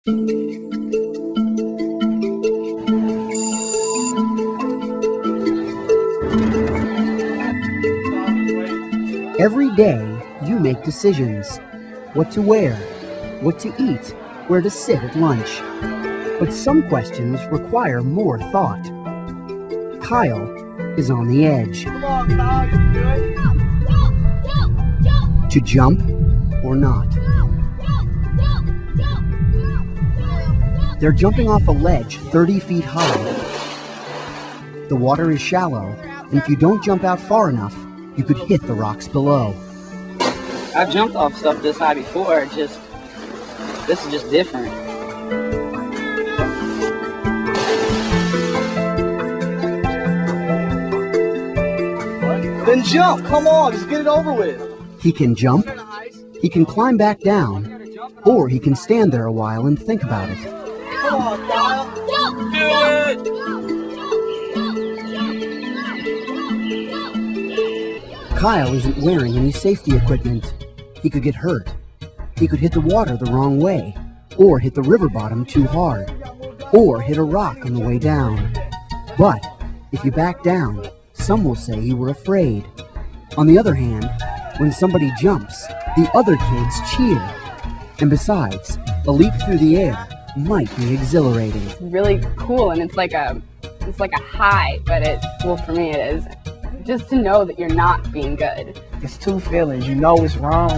Every day, you make decisions. What to wear, what to eat, where to sit at lunch. But some questions require more thought. Kyle is on the edge. Come on, Kyle, you do it. To jump or not. They're jumping off a ledge 30 feet high. The water is shallow, and if you don't jump out far enough, you could hit the rocks below. I've jumped off stuff this high before, this is just different. Then jump, come on, just get it over with. He can jump, he can climb back down, or he can stand there a while and think about it. Come on, Kyle. Do it. Kyle isn't wearing any safety equipment. He could get hurt. He could hit the water the wrong way, or hit the river bottom too hard, or hit a rock on the way down. But if you back down, some will say you were afraid. On the other hand, when somebody jumps, the other kids cheer. And besides, a leap through the air might be exhilarating. It's really cool, and it's like a high, but well, for me it is. Just to know that you're not being good. It's two feelings. You know it's wrong,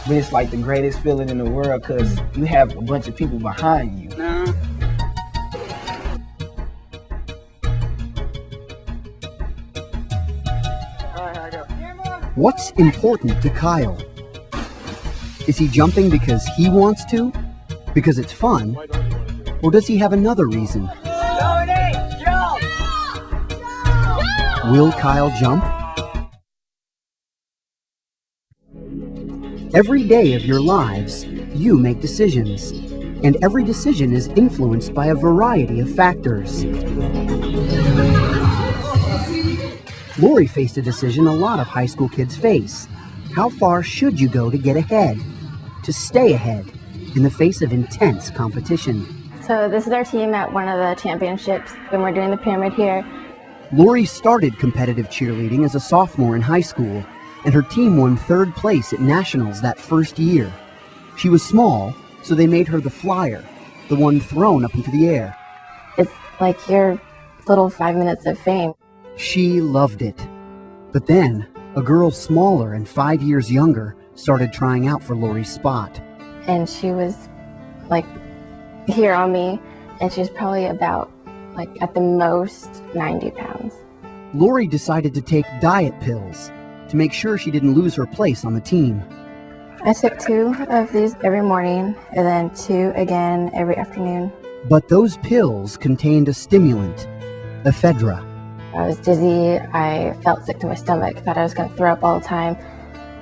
but it's like the greatest feeling in the world because you have a bunch of people behind you. No. What's important to Kyle? Is he jumping because he wants to? Because it's fun? Or does he have another reason? Will Kyle jump? Every day of your lives, you make decisions, and every decision is influenced by a variety of factors. Lori faced a decision a lot of high school kids face. How far should you go to get ahead? To stay ahead in the face of intense competition. So this is our team at one of the championships when we're doing the pyramid here. Lori started competitive cheerleading as a sophomore in high school, and her team won 3rd place at nationals that first year. She was small, so they made her the flyer, the one thrown up into the air. It's like your little 5 minutes of fame. She loved it. But then, a girl smaller and 5 years younger started trying out for Lori's spot. And she was like here on me, and she was probably about at the most 90 pounds. Lori decided to take diet pills to make sure she didn't lose her place on the team. I took 2 of these every morning and then 2 again every afternoon. But those pills contained a stimulant, ephedra. I was dizzy, I felt sick to my stomach, thought I was going to throw up all the time.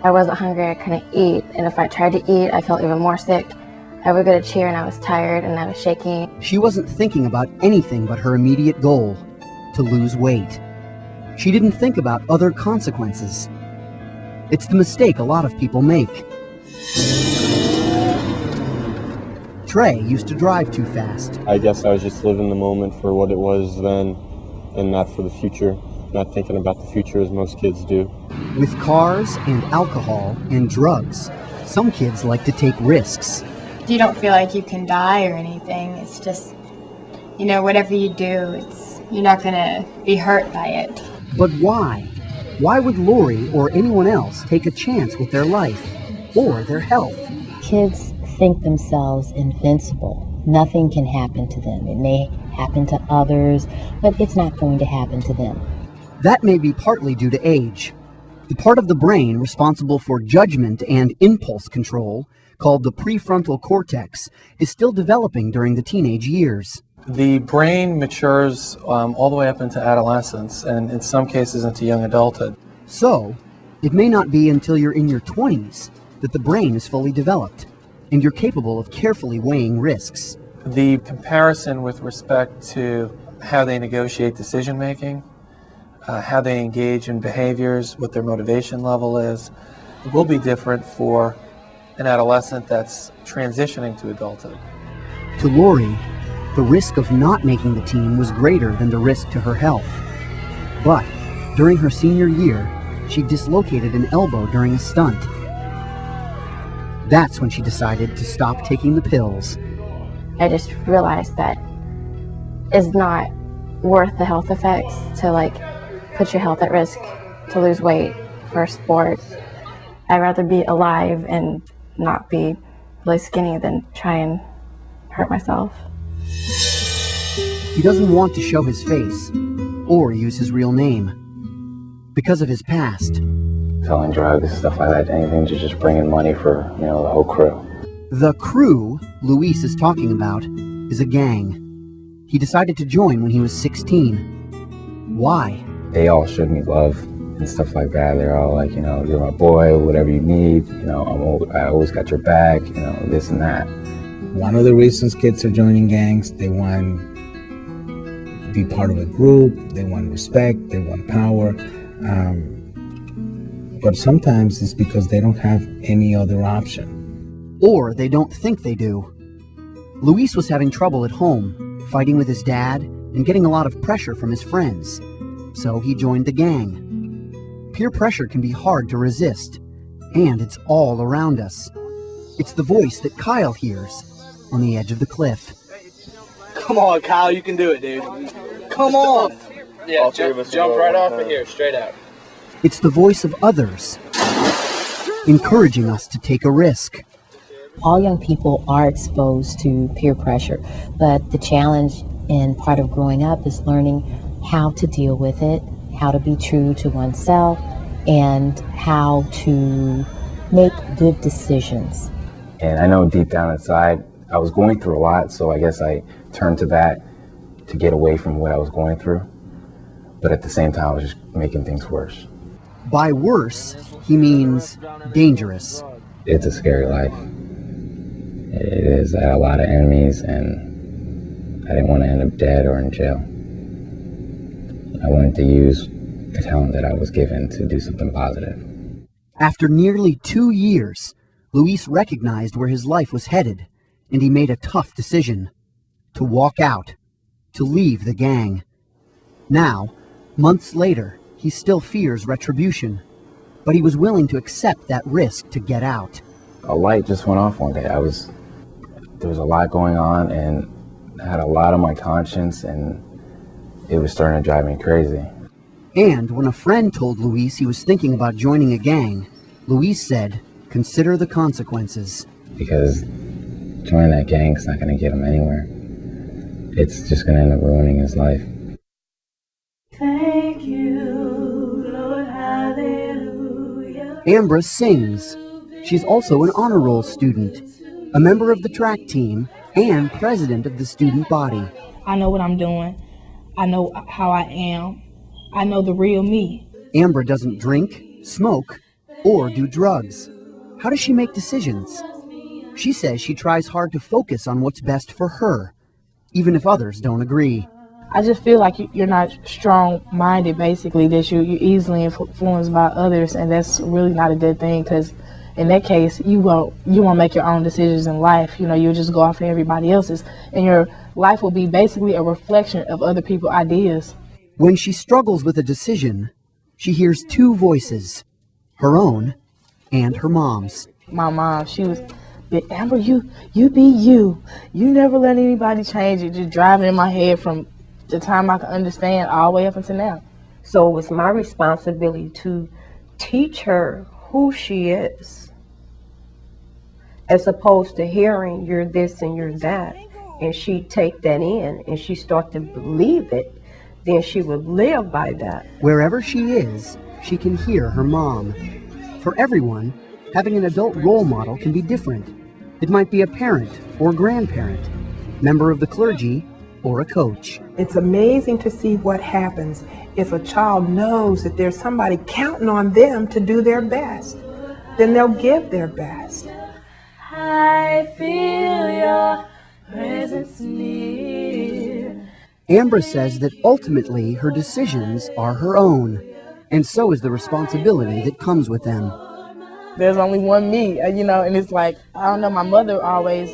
I wasn't hungry, I couldn't eat, and if I tried to eat, I felt even more sick. I would go to cheer and I was tired and I was shaking. She wasn't thinking about anything but her immediate goal, to lose weight. She didn't think about other consequences. It's the mistake a lot of people make. Trey used to drive too fast. I guess I was just living the moment for what it was then and not for the future, not thinking about the future as most kids do. With cars and alcohol and drugs, some kids like to take risks. You don't feel like you can die or anything. It's just, whatever you do, you're not going to be hurt by it. But why? Why would Lori or anyone else take a chance with their life or their health? Kids think themselves invincible. Nothing can happen to them. It may happen to others, but it's not going to happen to them. That may be partly due to age. The part of the brain responsible for judgment and impulse control, called the prefrontal cortex, is still developing during the teenage years. The brain matures all the way up into adolescence and in some cases into young adulthood. So, it may not be until you're in your 20s that the brain is fully developed and you're capable of carefully weighing risks. The comparison with respect to how they negotiate decision making, how they engage in behaviors, what their motivation level is, will be different for an adolescent that's transitioning to adulthood. To Lori, the risk of not making the team was greater than the risk to her health. But during her senior year, she dislocated an elbow during a stunt. That's when she decided to stop taking the pills. I just realized that it's not worth the health effects to put your health at risk to lose weight for a sport. I'd rather be alive and not be really skinny than try and hurt myself. He doesn't want to show his face or use his real name because of his past. Selling drugs, stuff like that, anything to just bring in money for, the whole crew. The crew Luis is talking about is a gang. He decided to join when he was 16. Why? They all showed me love and stuff like that. They're all like, you're my boy, whatever you need, I always got your back, this and that. One of the reasons kids are joining gangs, they want to be part of a group, they want respect, they want power. But sometimes it's because they don't have any other option. Or they don't think they do. Luis was having trouble at home, fighting with his dad and getting a lot of pressure from his friends. So he joined the gang. Peer pressure can be hard to resist, and it's all around us. It's the voice that Kyle hears on the edge of the cliff. Come on, Kyle, you can do it, dude. Come on. Yeah, jump right off of here, straight out. It's the voice of others, encouraging us to take a risk. All young people are exposed to peer pressure, but the challenge and part of growing up is learning how to deal with it, how to be true to oneself, and how to make good decisions. And I know deep down inside, I was going through a lot, so I guess I turned to that to get away from what I was going through. But at the same time, I was just making things worse. By worse, he means dangerous. It's a scary life. It is. I had a lot of enemies, and I didn't want to end up dead or in jail. I wanted to use the talent that I was given to do something positive. After nearly 2 years, Luis recognized where his life was headed, and he made a tough decision: to walk out, to leave the gang. Now, months later, he still fears retribution, but he was willing to accept that risk to get out. A light just went off one day. There was a lot going on, and I had a lot on my conscience, and it was starting to drive me crazy. And when a friend told Luis he was thinking about joining a gang, Luis said, consider the consequences. Because joining that gang is not going to get him anywhere. It's just going to end up ruining his life. Thank you, Lord, hallelujah. Ambra sings. She's also an honor roll student, a member of the track team, and president of the student body. I know what I'm doing. I know how I am. I know the real me. Ambra doesn't drink, smoke, or do drugs. How does she make decisions? She says she tries hard to focus on what's best for her, even if others don't agree. I just feel like you're not strong-minded, basically, that you're easily influenced by others, and that's really not a good thing, because in that case, you won't make your own decisions in life. You'll just go off of everybody else's, and your life will be basically a reflection of other people's ideas. When she struggles with a decision, she hears two voices, her own and her mom's. My mom, she was, Amber, you be you. You never let anybody change it. Just driving in my head from the time I could understand all the way up until now. So it was my responsibility to teach her who she is, as opposed to hearing you're this and you're that, and she take that in and she start to believe it, then she would live by that. Wherever she is, she can hear her mom. For everyone, having an adult role model can be different. It might be a parent or grandparent, member of the clergy, or a coach. It's amazing to see what happens if a child knows that there's somebody counting on them to do their best. Then they'll give their best. I feel your presence near. Ambra says that ultimately her decisions are her own, and so is the responsibility that comes with them. There's only one me, and it's like, I don't know, my mother always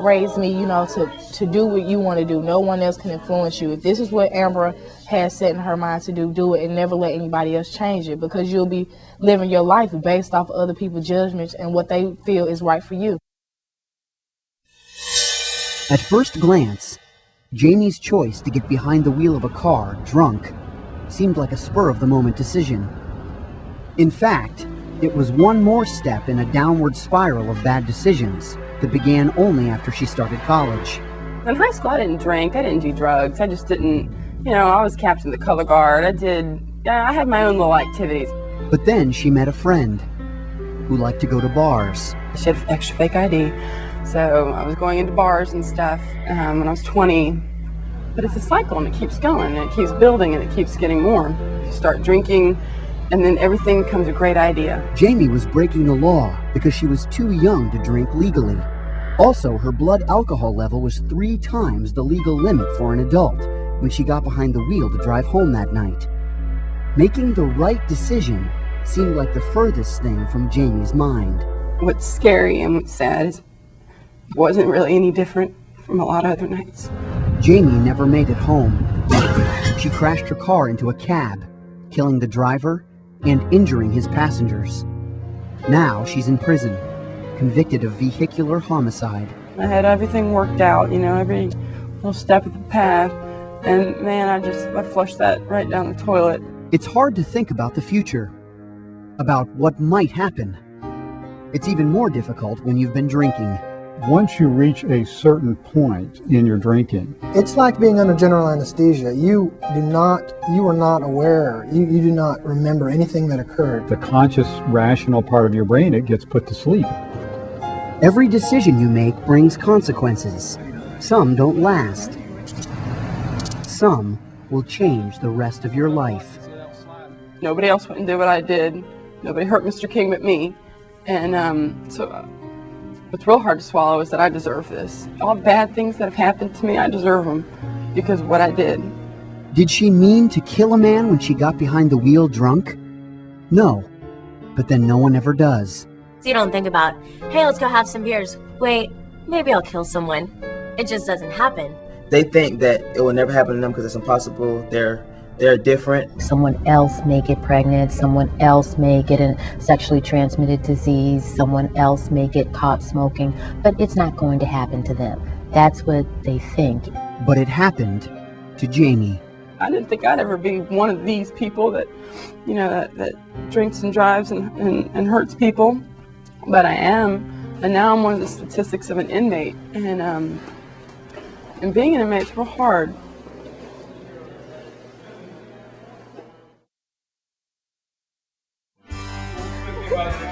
raised me, you know, to do what you want to do. No one else can influence you. If this is what Ambra has set in her mind to do it, and never let anybody else change it, because you'll be living your life based off of other people's judgments and what they feel is right for you. At first glance, Jamie's choice to get behind the wheel of a car, drunk, seemed like a spur-of-the-moment decision. In fact, it was one more step in a downward spiral of bad decisions that began only after she started college. In high school, I didn't drink, I didn't do drugs, I just didn't, you know, I was captain of the color guard, I had my own little activities. But then she met a friend who liked to go to bars. She had extra fake ID, so I was going into bars and stuff when I was 20. But it's a cycle and it keeps going and it keeps building and it keeps getting more. You start drinking and then everything becomes a great idea. Jamie was breaking the law because she was too young to drink legally. Also, her blood alcohol level was 3 times the legal limit for an adult when she got behind the wheel to drive home that night. Making the right decision seemed like the furthest thing from Jamie's mind. What's scary and what's sad is it wasn't really any different from a lot of other nights. Jamie never made it home. She crashed her car into a cab, killing the driver and injuring his passengers. Now she's in prison, convicted of vehicular homicide. I had everything worked out, you know, every little step of the path, and man, I flushed that right down the toilet. It's hard to think about the future, about what might happen. It's even more difficult when you've been drinking. Once you reach a certain point in your drinking, it's like being under general anesthesia. You are not aware, you do not remember anything that occurred. the conscious, rational part of your brain, it gets put to sleep. Every decision you make brings consequences. Some don't last. Some will change the rest of your life. Nobody else went and did what I did. Nobody hurt Mr. King but me. And so what's real hard to swallow is that I deserve this. All bad things that have happened to me, I deserve them because of what I did. Did she mean to kill a man when she got behind the wheel drunk? No, but then no one ever does. So you don't think about, hey, let's go have some beers. Wait, maybe I'll kill someone. It just doesn't happen. They think that it will never happen to them because it's impossible. They're different. Someone else may get pregnant, someone else may get a sexually transmitted disease, someone else may get caught smoking, but it's not going to happen to them. That's what they think. But it happened to Jamie. I didn't think I'd ever be one of these people that, you know, that drinks and drives and hurts people, but I am. And now I'm one of the statistics of an inmate, and being an inmate's real hard.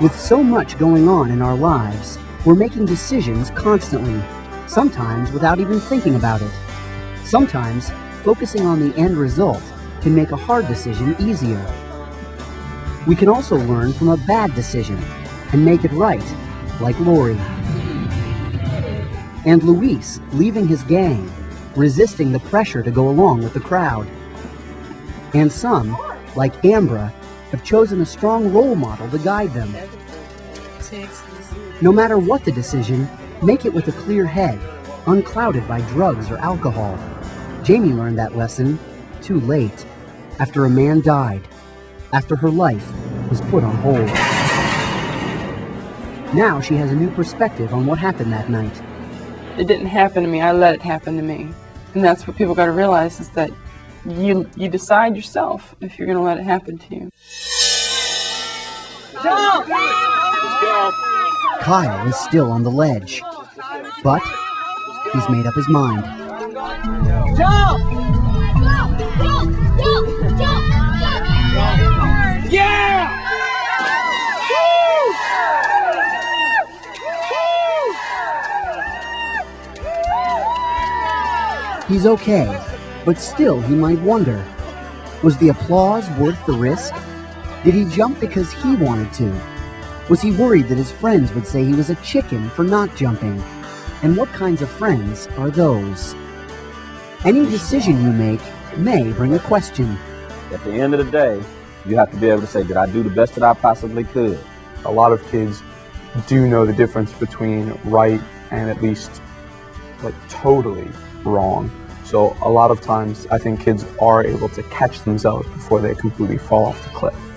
With so much going on in our lives, we're making decisions constantly, sometimes without even thinking about it. Sometimes, focusing on the end result can make a hard decision easier. We can also learn from a bad decision and make it right, like Lori. And Luis, leaving his gang, resisting the pressure to go along with the crowd. And some, like Ambra, have chosen a strong role model to guide them. No matter what the decision, make it with a clear head, unclouded by drugs or alcohol. Jamie learned that lesson too late, after a man died, after her life was put on hold. Now she has a new perspective on what happened that night. It didn't happen to me, I let it happen to me. And that's what people got to realize, is that you decide yourself if you're going to let it happen to you. Jump! Let's go. Kyle is still on the ledge, but he's made up his mind. Jump! Jump! Jump! Jump! Jump! Yeah! He's okay, but still he might wonder, was the applause worth the risk? Did he jump because he wanted to? Was he worried that his friends would say he was a chicken for not jumping? And what kinds of friends are those? Any decision you make may bring a question. At the end of the day, you have to be able to say, did I do the best that I possibly could? A lot of kids do know the difference between right and at least like totally wrong. So a lot of times I think kids are able to catch themselves before they completely fall off the cliff.